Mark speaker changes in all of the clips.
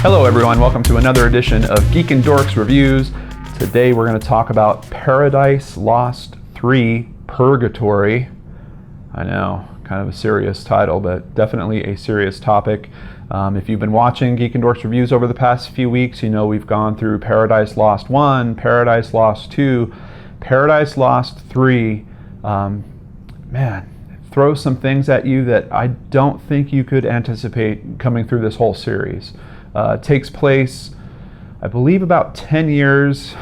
Speaker 1: Hello everyone, welcome to another edition of Geek and Dorks Reviews. Today we're going to talk about Paradise Lost 3 Purgatory. I know, kind of a serious title, but definitely a serious topic. If you've been watching Geek and Dorks Reviews over the past few weeks, you know we've gone through Paradise Lost 1, Paradise Lost 2, Paradise Lost 3. Man, throw some things at you that I don't think you could anticipate coming through this whole series. It takes place, I believe, about 10 years,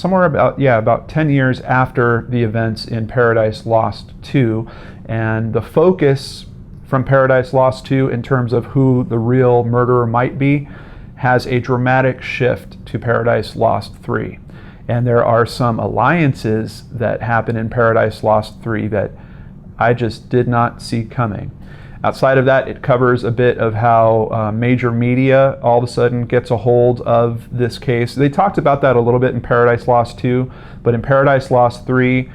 Speaker 1: about 10 years after the events in Paradise Lost 2. And the focus from Paradise Lost 2 in terms of who the real murderer might be has a dramatic shift to Paradise Lost 3. And there are some alliances that happen in Paradise Lost 3 that I just did not see coming. Outside of that, it covers a bit of how major media all of a sudden gets a hold of this case. They talked about that a little bit in Paradise Lost 2, but in Paradise Lost 3,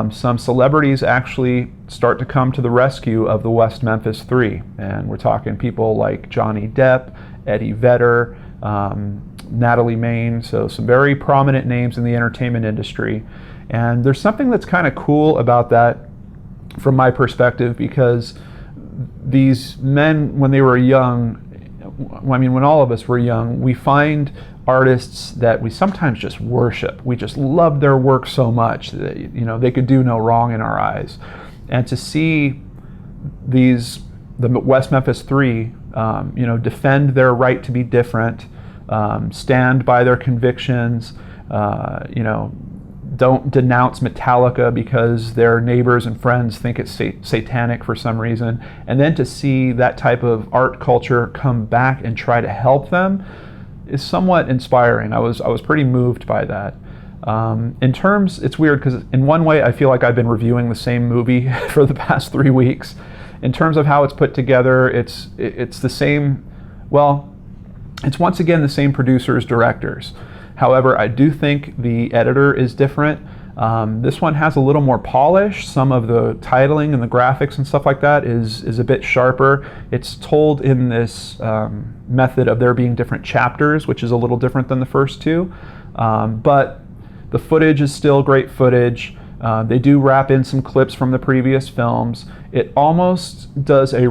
Speaker 1: some celebrities actually start to come to the rescue of the West Memphis 3. And we're talking people like Johnny Depp, Eddie Vedder, Natalie Maine, so some very prominent names in the entertainment industry. And there's something that's kind of cool about that from my perspective, because these men, when they were young, when all of us were young, we find artists that we sometimes just worship. We just love their work so much that, they could do no wrong in our eyes. And to see the West Memphis 3, defend their right to be different, stand by their convictions, don't denounce Metallica because their neighbors and friends think it's satanic for some reason, and then to see that type of art culture come back and try to help them is somewhat inspiring. I was pretty moved by that. It's weird because in one way I feel like I've been reviewing the same movie for the past 3 weeks. In terms of how it's put together, it's the same. Well, it's once again the same producers, directors. However, I do think the editor is different. This one has a little more polish. Some of the titling and the graphics and stuff like that is a bit sharper. It's told in this method of there being different chapters, which is a little different than the first two. But the footage is still great footage. They do wrap in some clips from the previous films. It almost does a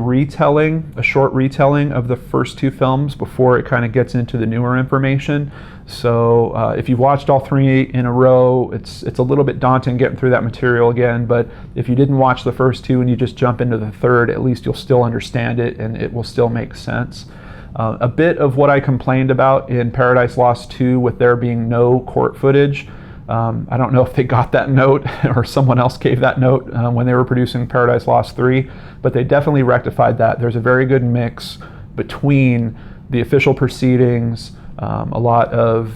Speaker 1: short retelling of the first two films before it kind of gets into the newer information. So if you've watched all three in a row, it's a little bit daunting getting through that material again. But if you didn't watch the first two and you just jump into the third, at least you'll still understand it and it will still make sense. A bit of what I complained about in Paradise Lost 2 with there being no court footage, I don't know if they got that note or someone else gave that note when they were producing Paradise Lost 3, but they definitely rectified that. There's a very good mix between the official proceedings, a lot of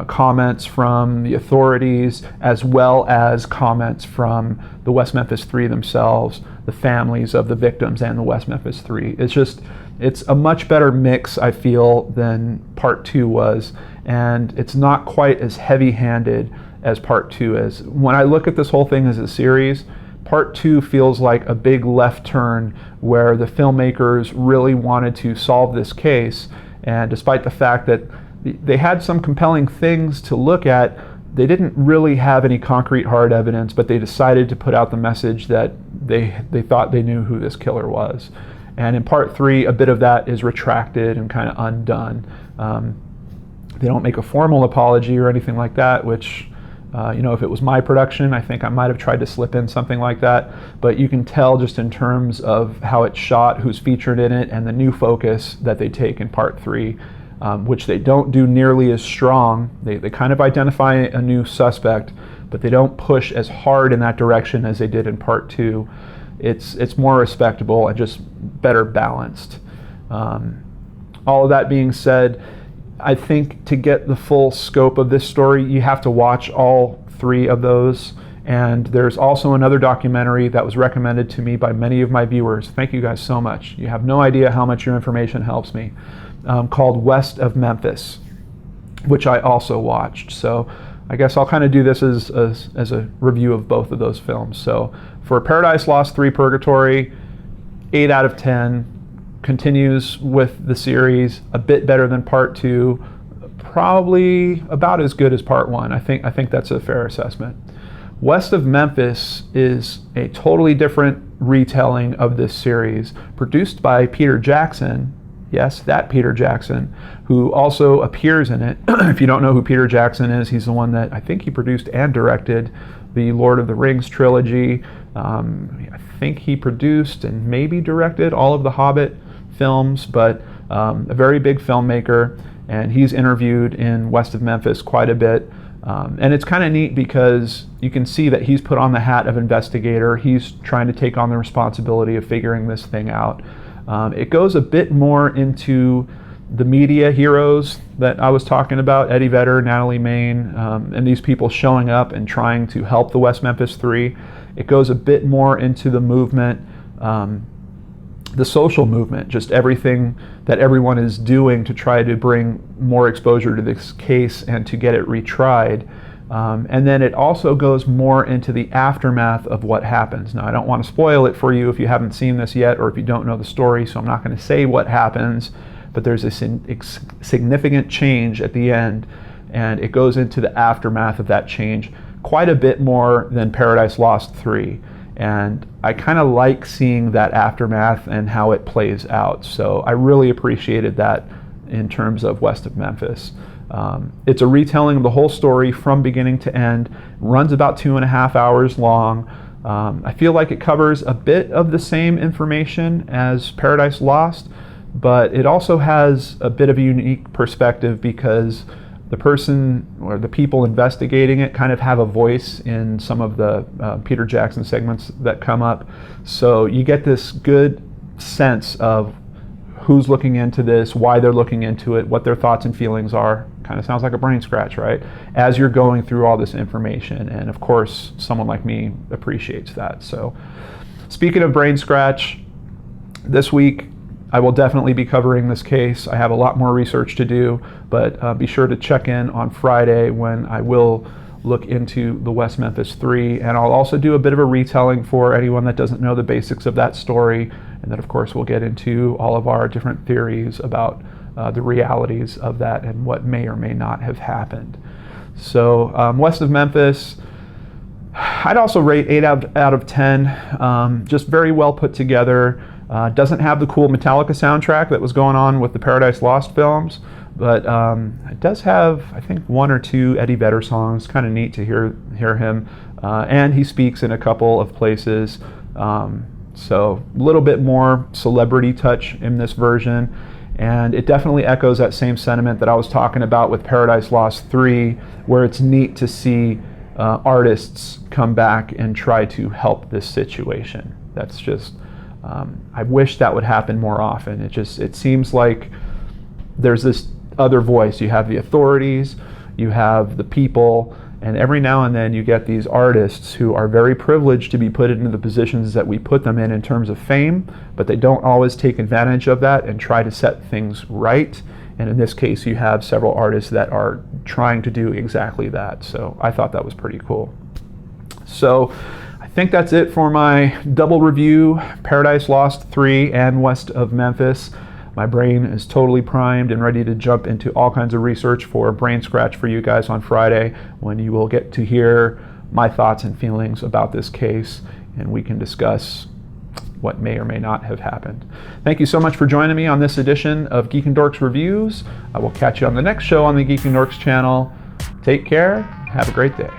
Speaker 1: comments from the authorities, as well as comments from the West Memphis 3 themselves, the families of the victims and the West Memphis 3. It's a much better mix, I feel, than Part 2 was, and it's not quite as heavy-handed as Part 2 is. When I look at this whole thing as a series, Part 2 feels like a big left turn where the filmmakers really wanted to solve this case, and despite the fact that they had some compelling things to look at, they didn't really have any concrete hard evidence, but they decided to put out the message that they thought they knew who this killer was. And in Part 3, a bit of that is retracted and kind of undone. They don't make a formal apology or anything like that, which, if it was my production, I think I might have tried to slip in something like that. But you can tell just in terms of how it's shot, who's featured in it, and the new focus that they take in Part 3, which they don't do nearly as strong. They kind of identify a new suspect, but they don't push as hard in that direction as they did in Part 2. It's more respectable and just better balanced. All of that being said, I think to get the full scope of this story, you have to watch all three of those. And there's also another documentary that was recommended to me by many of my viewers. Thank you guys so much. You have no idea how much your information helps me. Called West of Memphis, which I also watched. So I guess I'll kind of do this as a review of both of those films. So for Paradise Lost 3 Purgatory, 8 out of 10. continues with the series, a bit better than part 2, probably about as good as part 1. I think that's a fair assessment. West of Memphis is a totally different retelling of this series, produced by Peter Jackson. Yes, that Peter Jackson, who also appears in it. If you don't know who Peter Jackson is, he's the one that I think he produced and directed the Lord of the Rings trilogy. I think he produced and maybe directed all of the Hobbit films, but a very big filmmaker, and he's interviewed in West of Memphis quite a bit. And it's kind of neat because you can see that he's put on the hat of investigator. He's trying to take on the responsibility of figuring this thing out. It goes a bit more into the media heroes that I was talking about, Eddie Vedder, Natalie Maine, and these people showing up and trying to help the West Memphis 3. It goes a bit more into the movement, the social movement, just everything that everyone is doing to try to bring more exposure to this case and to get it retried. And then it also goes more into the aftermath of what happens. Now, I don't want to spoil it for you if you haven't seen this yet or if you don't know the story, so I'm not going to say what happens, but there's a significant change at the end, and it goes into the aftermath of that change quite a bit more than Paradise Lost 3. And I kind of like seeing that aftermath and how it plays out. So I really appreciated that in terms of West of Memphis. It's a retelling of the whole story from beginning to end. Runs about 2.5 hours long. I feel like it covers a bit of the same information as Paradise Lost, but it also has a bit of a unique perspective because the person or the people investigating it kind of have a voice in some of the Peter Jackson segments that come up. So you get this good sense of who's looking into this, why they're looking into it, what their thoughts and feelings are. Kind of sounds like a brain scratch, right? As you're going through all this information. And of course, someone like me appreciates that. So speaking of brain scratch, this week I will definitely be covering this case. I have a lot more research to do, but be sure to check in on Friday when I will look into the West Memphis 3, and I'll also do a bit of a retelling for anyone that doesn't know the basics of that story, and then of course we'll get into all of our different theories about the realities of that and what may or may not have happened. So West of Memphis, I'd also rate 8 out of 10. Just very well put together. Doesn't have the cool Metallica soundtrack that was going on with the Paradise Lost films, but it does have, I think, 1 or 2 Eddie Vedder songs. Kind of neat to hear him, and he speaks in a couple of places. So a little bit more celebrity touch in this version, and it definitely echoes that same sentiment that I was talking about with Paradise Lost 3, where it's neat to see artists come back and try to help this situation. That's just, I wish that would happen more often. It seems like there's this other voice. You have the authorities, you have the people, and every now and then you get these artists who are very privileged to be put into the positions that we put them in terms of fame, but they don't always take advantage of that and try to set things right. And in this case, you have several artists that are trying to do exactly that. So I thought that was pretty cool. So I think that's it for my double review, Paradise Lost 3 and West of Memphis. My brain is totally primed and ready to jump into all kinds of research for Brain Scratch for you guys on Friday, when you will get to hear my thoughts and feelings about this case, and we can discuss what may or may not have happened. Thank you so much for joining me on this edition of Geek and Dorks Reviews. I will catch you on the next show on the Geek and Dorks channel. Take care. Have a great day.